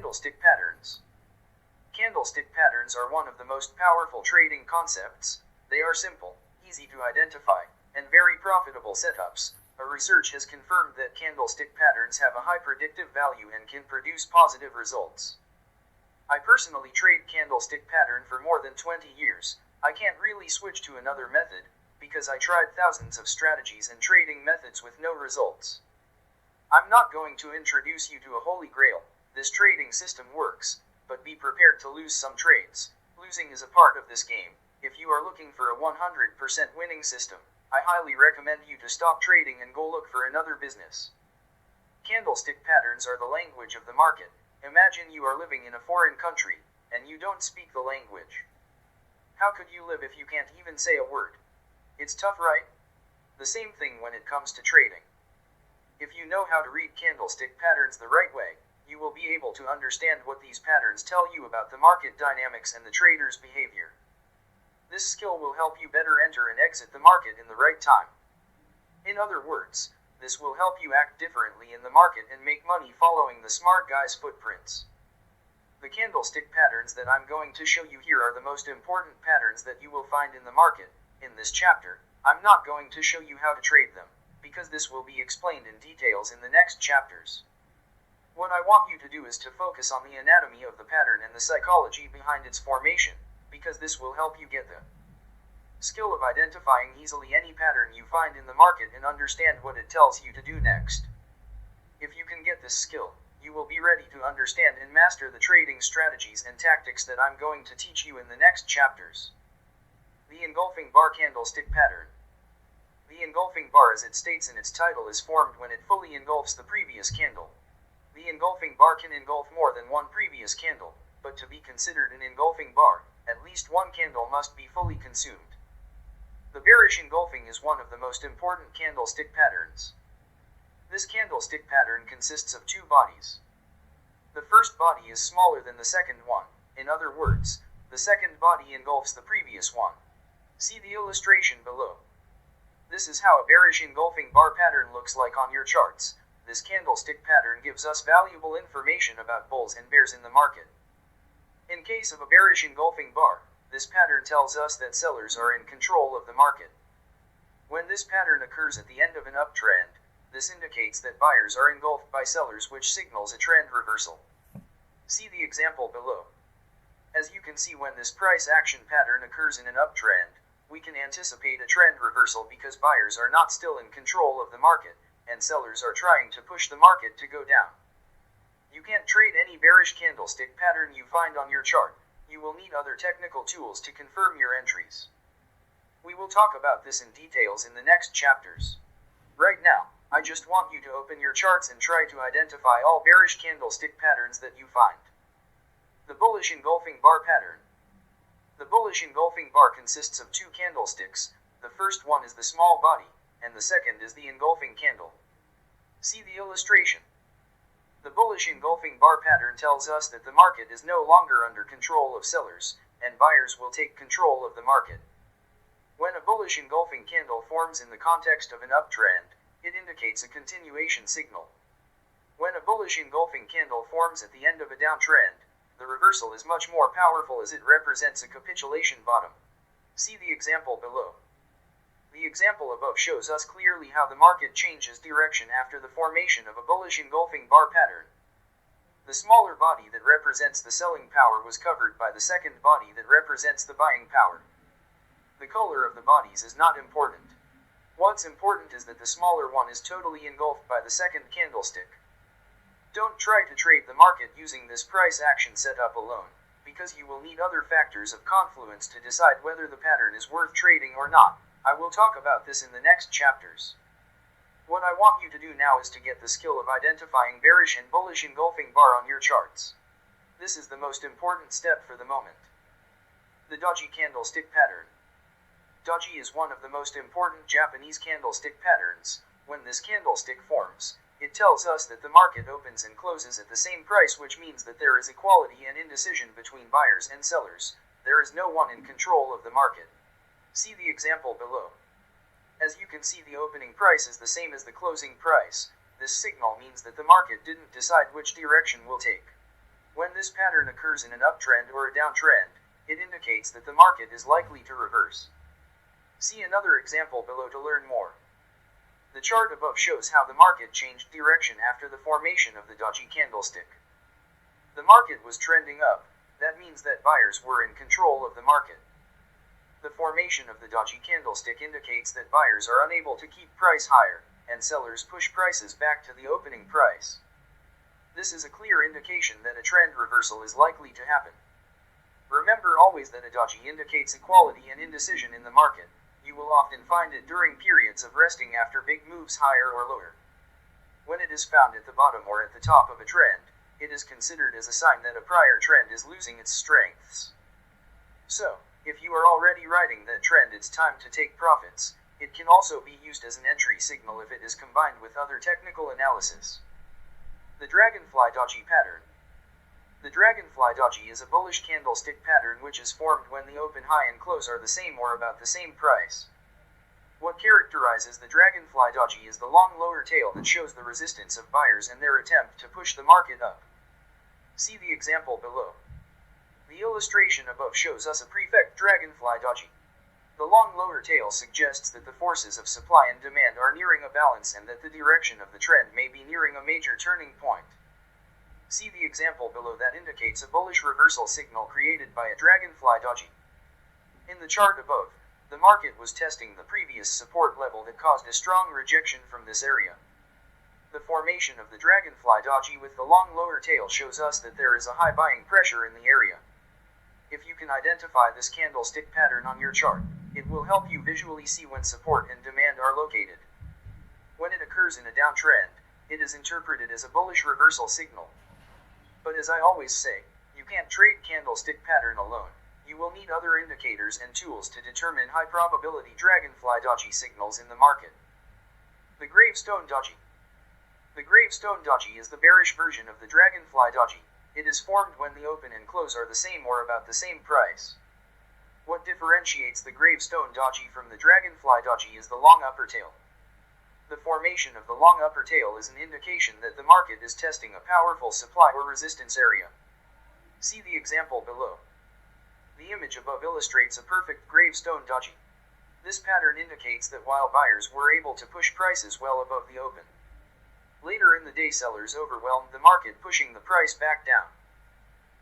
Candlestick patterns. Candlestick patterns are one of the most powerful trading concepts. They are simple, easy to identify, and very profitable setups. Research has confirmed that candlestick patterns have a high predictive value and can produce positive results. I personally trade candlestick pattern for more than 20 years. I can't really switch to another method, because I tried thousands of strategies and trading methods with no results. I'm not going to introduce you to a holy grail. This trading system works, but be prepared to lose some trades. Losing is a part of this game. If you are looking for a 100% winning system, I highly recommend you to stop trading and go look for another business. Candlestick patterns are the language of the market. Imagine you are living in a foreign country, and you don't speak the language. How could you live if you can't even say a word? It's tough, right? The same thing when it comes to trading. If you know how to read candlestick patterns the right way, you will be able to understand what these patterns tell you about the market dynamics and the trader's behavior. This skill will help you better enter and exit the market in the right time. In other words, this will help you act differently in the market and make money following the smart guy's footprints. The candlestick patterns that I'm going to show you here are the most important patterns that you will find in the market. In this chapter, I'm not going to show you how to trade them, because this will be explained in details in the next chapters. What I want you to do is to focus on the anatomy of the pattern and the psychology behind its formation, because this will help you get the skill of identifying easily any pattern you find in the market and understand what it tells you to do next. If you can get this skill, you will be ready to understand and master the trading strategies and tactics that I'm going to teach you in the next chapters. The engulfing bar candlestick pattern. The engulfing bar, as it states in its title, is formed when it fully engulfs the previous candle. The engulfing bar can engulf more than one previous candle, but to be considered an engulfing bar, at least one candle must be fully consumed. The bearish engulfing is one of the most important candlestick patterns. This candlestick pattern consists of two bodies. The first body is smaller than the second one. In other words, the second body engulfs the previous one. See the illustration below. This is how a bearish engulfing bar pattern looks like on your charts. This candlestick pattern gives us valuable information about bulls and bears in the market. In case of a bearish engulfing bar, this pattern tells us that sellers are in control of the market. When this pattern occurs at the end of an uptrend, this indicates that buyers are engulfed by sellers, which signals a trend reversal. See the example below. As you can see, when this price action pattern occurs in an uptrend, we can anticipate a trend reversal because buyers are not still in control of the market, and sellers are trying to push the market to go down. You can't trade any bearish candlestick pattern you find on your chart. You will need other technical tools to confirm your entries. We will talk about this in details in the next chapters. Right now, I just want you to open your charts and try to identify all bearish candlestick patterns that you find. The bullish engulfing bar pattern. The bullish engulfing bar consists of two candlesticks. The first one is the small body, and the second is the engulfing candle. See the illustration. The bullish engulfing bar pattern tells us that the market is no longer under control of sellers, and buyers will take control of the market. When a bullish engulfing candle forms in the context of an uptrend, it indicates a continuation signal. When a bullish engulfing candle forms at the end of a downtrend, the reversal is much more powerful as it represents a capitulation bottom. See the example below. The example above shows us clearly how the market changes direction after the formation of a bullish engulfing bar pattern. The smaller body that represents the selling power was covered by the second body that represents the buying power. The color of the bodies is not important. What's important is that the smaller one is totally engulfed by the second candlestick. Don't try to trade the market using this price action setup alone, because you will need other factors of confluence to decide whether the pattern is worth trading or not. I will talk about this in the next chapters. What I want you to do now is to get the skill of identifying bearish and bullish engulfing bar on your charts. This is the most important step for the moment. The Doji candlestick pattern. Doji is one of the most important Japanese candlestick patterns. When this candlestick forms, it tells us that the market opens and closes at the same price, which means that there is equality and indecision between buyers and sellers. There is no one in control of the market. See the example below. As you can see, the opening price is the same as the closing price. This signal means that the market didn't decide which direction will take. When this pattern occurs in an uptrend or a downtrend, it indicates that the market is likely to reverse. See another example below to learn more. The chart above shows how the market changed direction after the formation of the Doji candlestick. The market was trending up. That means that buyers were in control of the market. The formation of the Doji candlestick indicates that buyers are unable to keep price higher, and sellers push prices back to the opening price. This is a clear indication that a trend reversal is likely to happen. Remember always that a Doji indicates equality and indecision in the market. You will often find it during periods of resting after big moves higher or lower. When it is found at the bottom or at the top of a trend, it is considered as a sign that a prior trend is losing its strengths. So, if you are already riding that trend, it's time to take profits. It can also be used as an entry signal if it is combined with other technical analysis. The Dragonfly Doji pattern. The Dragonfly Doji is a bullish candlestick pattern which is formed when the open high and close are the same or about the same price. What characterizes the Dragonfly Doji is the long lower tail that shows the resistance of buyers and their attempt to push the market up. See the example below. The illustration above shows us a perfect Dragonfly Doji. The long lower tail suggests that the forces of supply and demand are nearing a balance and that the direction of the trend may be nearing a major turning point. See the example below that indicates a bullish reversal signal created by a Dragonfly Doji. In the chart above, the market was testing the previous support level that caused a strong rejection from this area. The formation of the Dragonfly Doji with the long lower tail shows us that there is a high buying pressure in the area. If you can identify this candlestick pattern on your chart, it will help you visually see when support and demand are located. When it occurs in a downtrend, it is interpreted as a bullish reversal signal. But as I always say, you can't trade candlestick pattern alone. You will need other indicators and tools to determine high probability Dragonfly Doji signals in the market. The Gravestone Doji. The Gravestone Doji is the bearish version of the Dragonfly Doji. It is formed when the open and close are the same or about the same price. What differentiates the Gravestone Doji from the Dragonfly Doji is the long upper tail. The formation of the long upper tail is an indication that the market is testing a powerful supply or resistance area. See the example below. The image above illustrates a perfect Gravestone Doji. This pattern indicates that while buyers were able to push prices well above the open, later in the day sellers overwhelmed the market, pushing the price back down.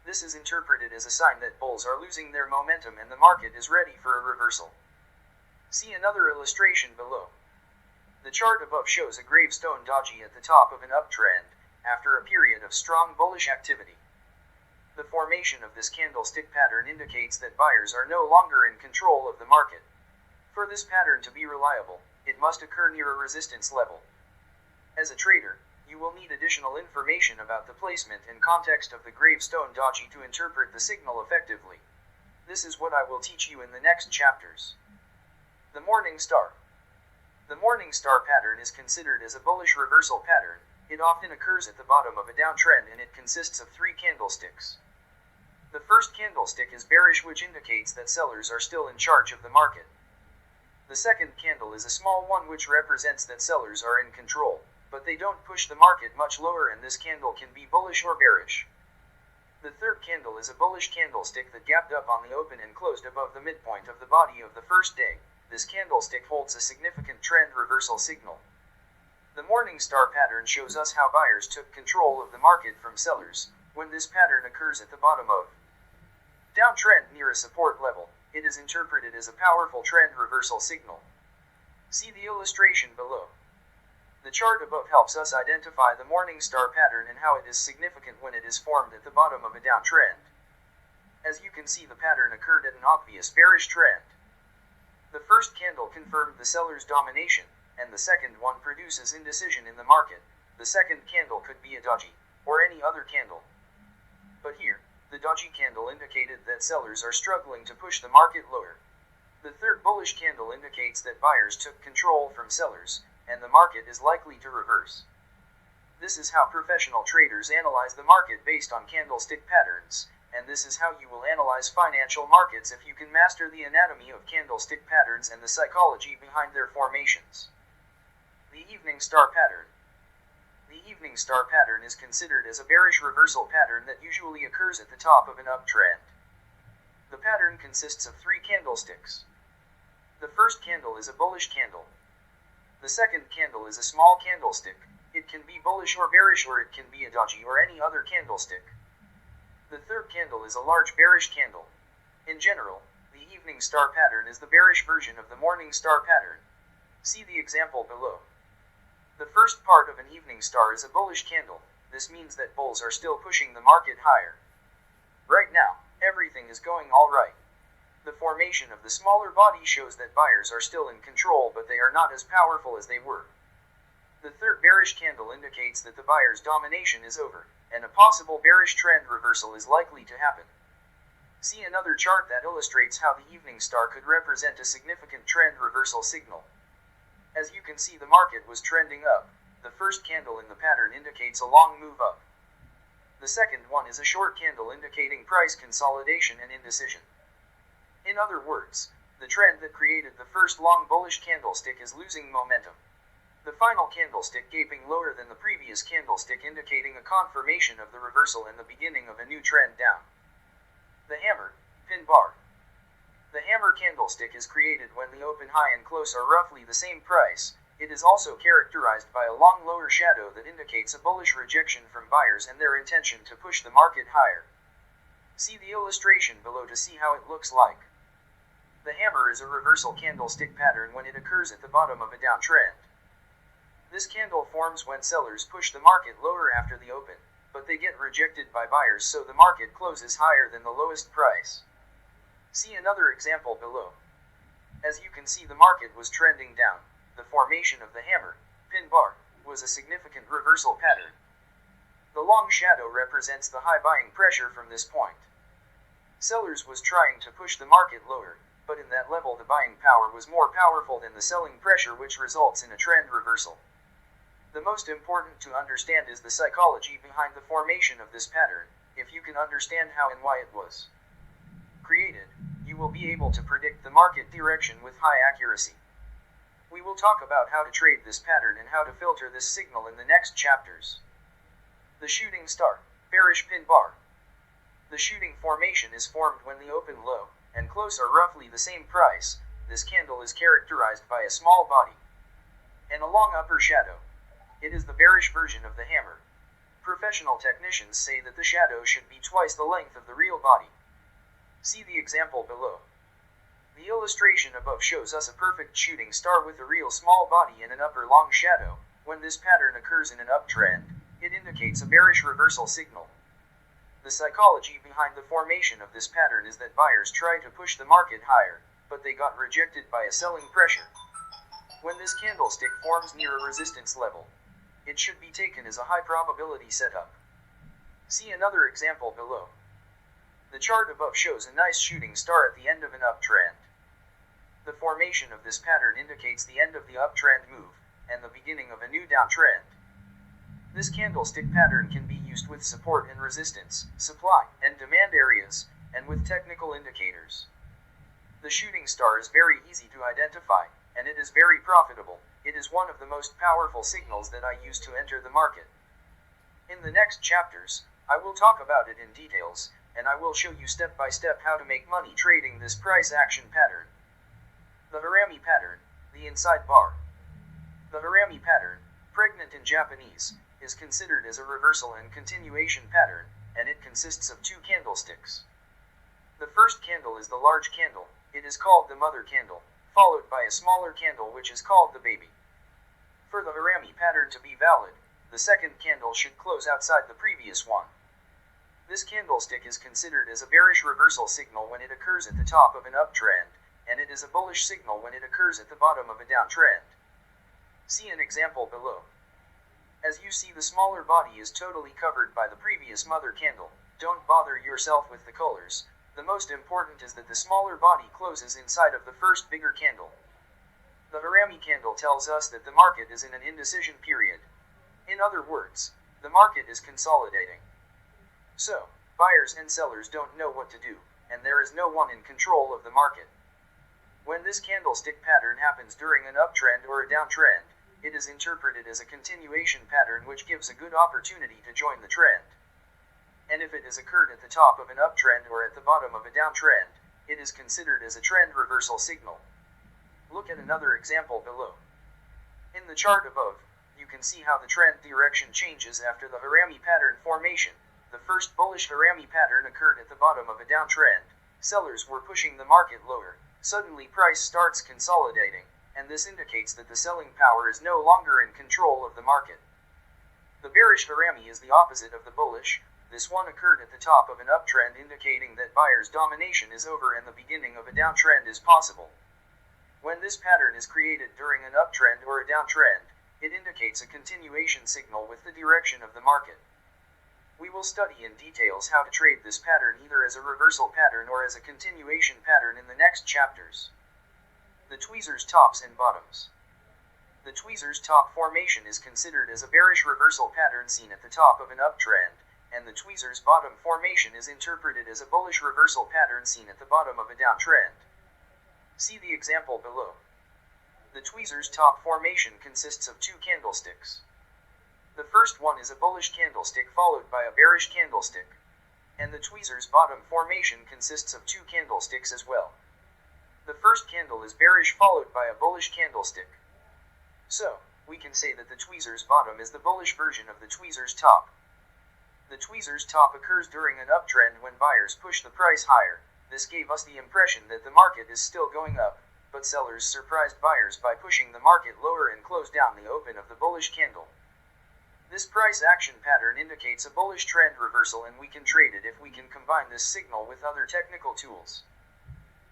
This is interpreted as a sign that bulls are losing their momentum and the market is ready for a reversal. See another illustration below. The chart above shows a Gravestone Doji at the top of an uptrend, after a period of strong bullish activity. The formation of this candlestick pattern indicates that buyers are no longer in control of the market. For this pattern to be reliable, it must occur near a resistance level. As a trader, you will need additional information about the placement and context of the Gravestone Doji to interpret the signal effectively. This is what I will teach you in the next chapters. The Morning Star. The Morning Star pattern is considered as a bullish reversal pattern. It often occurs at the bottom of a downtrend and it consists of 3 candlesticks. The first candlestick is bearish, which indicates that sellers are still in charge of the market. The second candle is a small one, which represents that sellers are in control, but they don't push the market much lower, and this candle can be bullish or bearish. The third candle is a bullish candlestick that gapped up on the open and closed above the midpoint of the body of the first day. This candlestick holds a significant trend reversal signal. The Morning Star pattern shows us how buyers took control of the market from sellers. When this pattern occurs at the bottom of downtrend near a support level, it is interpreted as a powerful trend reversal signal. See the illustration below. The chart above helps us identify the Morning Star pattern and how it is significant when it is formed at the bottom of a downtrend. As you can see, the pattern occurred at an obvious bearish trend. The first candle confirmed the seller's domination, and the second one produces indecision in the market. The second candle could be a Doji, or any other candle. But here, the Doji candle indicated that sellers are struggling to push the market lower. The third bullish candle indicates that buyers took control from sellers, and the market is likely to reverse. This is how professional traders analyze the market based on candlestick patterns, and this is how you will analyze financial markets if you can master the anatomy of candlestick patterns and the psychology behind their formations. The Evening Star pattern. the evening star pattern is considered as a bearish reversal pattern that usually occurs at the top of an uptrend. The pattern consists of 3 candlesticks. The first candle is a bullish candle. The second candle is a small candlestick. It can be bullish or bearish, or it can be a doji or any other candlestick. The third candle is a large bearish candle. In general, the evening star pattern is the bearish version of the morning star pattern. See the example below. The first part of an evening star is a bullish candle. This means that bulls are still pushing the market higher. Right now, everything is going all right. The formation of the smaller body shows that buyers are still in control, but they are not as powerful as they were. The third bearish candle indicates that the buyer's domination is over, and a possible bearish trend reversal is likely to happen. See another chart that illustrates how the evening star could represent a significant trend reversal signal. As you can see, the market was trending up. The first candle in the pattern indicates a long move up. The second one is a short candle indicating price consolidation and indecision. In other words, the trend that created the first long bullish candlestick is losing momentum. The final candlestick gaping lower than the previous candlestick, indicating a confirmation of the reversal and the beginning of a new trend down. The hammer, pin bar. The hammer candlestick is created when the open high and close are roughly the same price. It is also characterized by a long lower shadow that indicates a bullish rejection from buyers and their intention to push the market higher. See the illustration below to see how it looks like. The hammer is a reversal candlestick pattern when it occurs at the bottom of a downtrend. This candle forms when sellers push the market lower after the open, but they get rejected by buyers, so the market closes higher than the lowest price. See another example below. As you can see, the market was trending down. The formation of the hammer, pin bar, was a significant reversal pattern. The long shadow represents the high buying pressure from this point. Sellers was trying to push the market lower, but in that level the buying power was more powerful than the selling pressure, which results in a trend reversal. The most important to understand is the psychology behind the formation of this pattern. If you can understand how and why it was created, you will be able to predict the market direction with high accuracy. We will talk about how to trade this pattern and how to filter this signal in the next chapters. The shooting star, bearish pin bar. The shooting formation is formed when the open low and close are roughly the same price. This candle is characterized by a small body and a long upper shadow. It is the bearish version of the hammer. Professional technicians say that the shadow should be twice the length of the real body. See the example below. The illustration above shows us a perfect shooting star with a real small body and an upper long shadow. When this pattern occurs in an uptrend, it indicates a bearish reversal signal. The psychology behind the formation of this pattern is that buyers try to push the market higher, but they got rejected by a selling pressure. When this candlestick forms near a resistance level, it should be taken as a high probability setup. See another example below. The chart above shows a nice shooting star at the end of an uptrend. The formation of this pattern indicates the end of the uptrend move and the beginning of a new downtrend. This candlestick pattern can be used with support and resistance, supply and demand areas, and with technical indicators. The shooting star is very easy to identify, and it is very profitable. It is one of the most powerful signals that I use to enter the market. In the next chapters, I will talk about it in details, and I will show you step by step how to make money trading this price action pattern. The Harami pattern, the inside bar. The Harami pattern, pregnant in Japanese, is considered as a reversal and continuation pattern, and it consists of 2 candlesticks. The first candle is the large candle. It is called the mother candle, followed by a smaller candle which is called the baby. For the Harami pattern to be valid, the second candle should close outside the previous one. This candlestick is considered as a bearish reversal signal when it occurs at the top of an uptrend, and it is a bullish signal when it occurs at the bottom of a downtrend. See an example below. As you see, the smaller body is totally covered by the previous mother candle. Don't bother yourself with the colors. The most important is that the smaller body closes inside of the first bigger candle. The Harami candle tells us that the market is in an indecision period. In other words, the market is consolidating. So, buyers and sellers don't know what to do, and there is no one in control of the market. When this candlestick pattern happens during an uptrend or a downtrend, it is interpreted as a continuation pattern which gives a good opportunity to join the trend. And if it has occurred at the top of an uptrend or at the bottom of a downtrend, it is considered as a trend reversal signal. Look at another example below. In the chart above, you can see how the trend direction changes after the Harami pattern formation. The first bullish Harami pattern occurred at the bottom of a downtrend. Sellers were pushing the market lower. Suddenly price starts consolidating, and this indicates that the selling power is no longer in control of the market. The bearish Harami is the opposite of the bullish. This one occurred at the top of an uptrend, indicating that buyers' domination is over and the beginning of a downtrend is possible. When this pattern is created during an uptrend or a downtrend, it indicates a continuation signal with the direction of the market. We will study in details how to trade this pattern either as a reversal pattern or as a continuation pattern in the next chapters. The Tweezers tops and bottoms. The Tweezers top formation is considered as a bearish reversal pattern seen at the top of an uptrend, and the Tweezers bottom formation is interpreted as a bullish reversal pattern seen at the bottom of a downtrend. See the example below. The Tweezers top formation consists of two candlesticks. The first one is a bullish candlestick followed by a bearish candlestick, and the Tweezers bottom formation consists of two candlesticks as well. The first candle is bearish followed by a bullish candlestick. So, we can say that the Tweezers bottom is the bullish version of the Tweezers top. The Tweezers top occurs during an uptrend when buyers push the price higher. This gave us the impression that the market is still going up, but sellers surprised buyers by pushing the market lower and closed down the open of the bullish candle. This price action pattern indicates a bullish trend reversal, and we can trade it if we can combine this signal with other technical tools.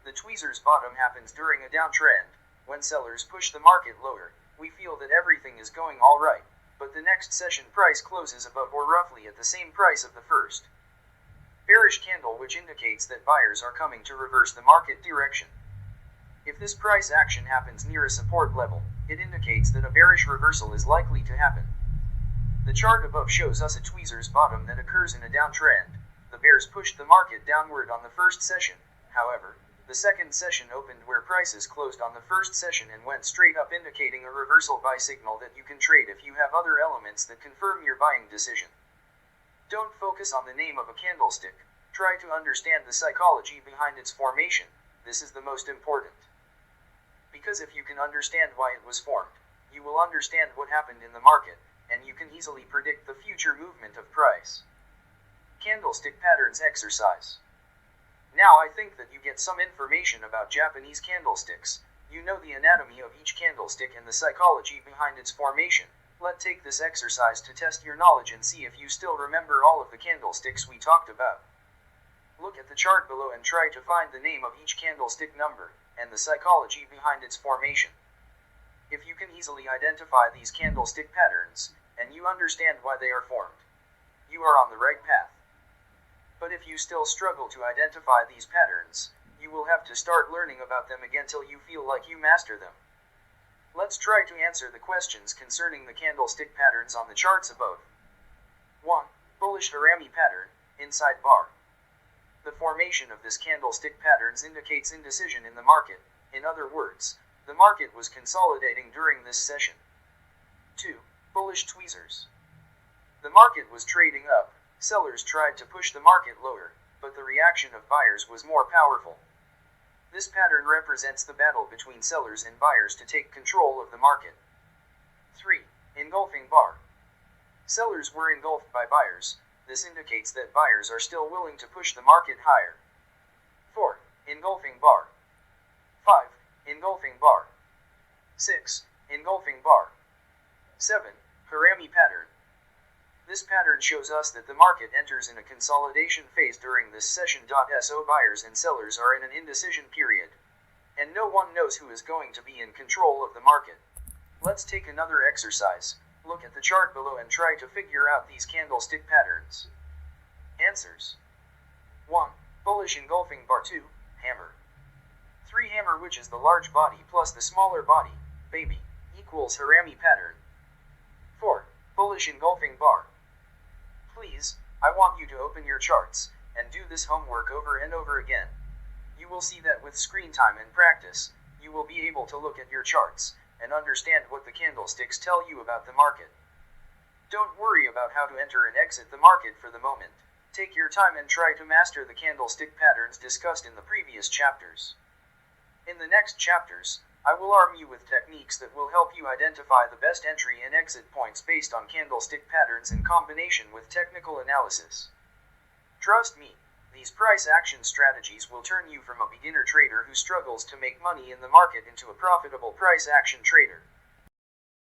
The Tweezers bottom happens during a downtrend. When sellers push the market lower, we feel that everything is going all right, but the next session price closes above or roughly at the same price of the first. Bearish candle, which indicates that buyers are coming to reverse the market direction. If this price action happens near a support level, it indicates that a bearish reversal is likely to happen. The chart above shows us a Tweezers bottom that occurs in a downtrend. The bears pushed the market downward on the first session. However, the second session opened where prices closed on the first session and went straight up, indicating a reversal buy signal that you can trade if you have other elements that confirm your buying decision. Don't focus on the name of a candlestick. Try to understand the psychology behind its formation. This is the most important. Because if you can understand why it was formed, you will understand what happened in the market, and you can easily predict the future movement of price. Candlestick patterns exercise. Now I think that you get some information about Japanese candlesticks. You know the anatomy of each candlestick and the psychology behind its formation. Let's take this exercise to test your knowledge and see if you still remember all of the candlesticks we talked about. Look at the chart below and try to find the name of each candlestick number, and the psychology behind its formation. If you can easily identify these candlestick patterns, and you understand why they are formed, you are on the right path. But if you still struggle to identify these patterns, you will have to start learning about them again till you feel like you master them. Let's try to answer the questions concerning the candlestick patterns on the charts above. 1. Bullish Harami pattern, inside bar. The formation of this candlestick patterns indicates indecision in the market. In other words, the market was consolidating during this session. 2. Bullish tweezers. The market was trading up. Sellers tried to push the market lower, but the reaction of buyers was more powerful. This pattern represents the battle between sellers and buyers to take control of the market. 3. Engulfing bar. Sellers were engulfed by buyers. This indicates that buyers are still willing to push the market higher. 4. Engulfing bar. 5. Engulfing bar. 6. Engulfing bar. 7. Harami pattern. This pattern shows us that the market enters in a consolidation phase during this session. So buyers and sellers are in an indecision period, and no one knows who is going to be in control of the market. Let's take another exercise. Look at the chart below and try to figure out these candlestick patterns. Answers. 1. Bullish engulfing bar. 2. Hammer. 3. Hammer, which is the large body plus the smaller body, baby, equals Harami pattern. 4. Bullish engulfing bar. Please, I want you to open your charts, and do this homework over and over again. You will see that with screen time and practice, you will be able to look at your charts, and understand what the candlesticks tell you about the market. Don't worry about how to enter and exit the market for the moment. Take your time and try to master the candlestick patterns discussed in the previous chapters. In the next chapters, I will arm you with techniques that will help you identify the best entry and exit points based on candlestick patterns in combination with technical analysis. Trust me, these price action strategies will turn you from a beginner trader who struggles to make money in the market into a profitable price action trader.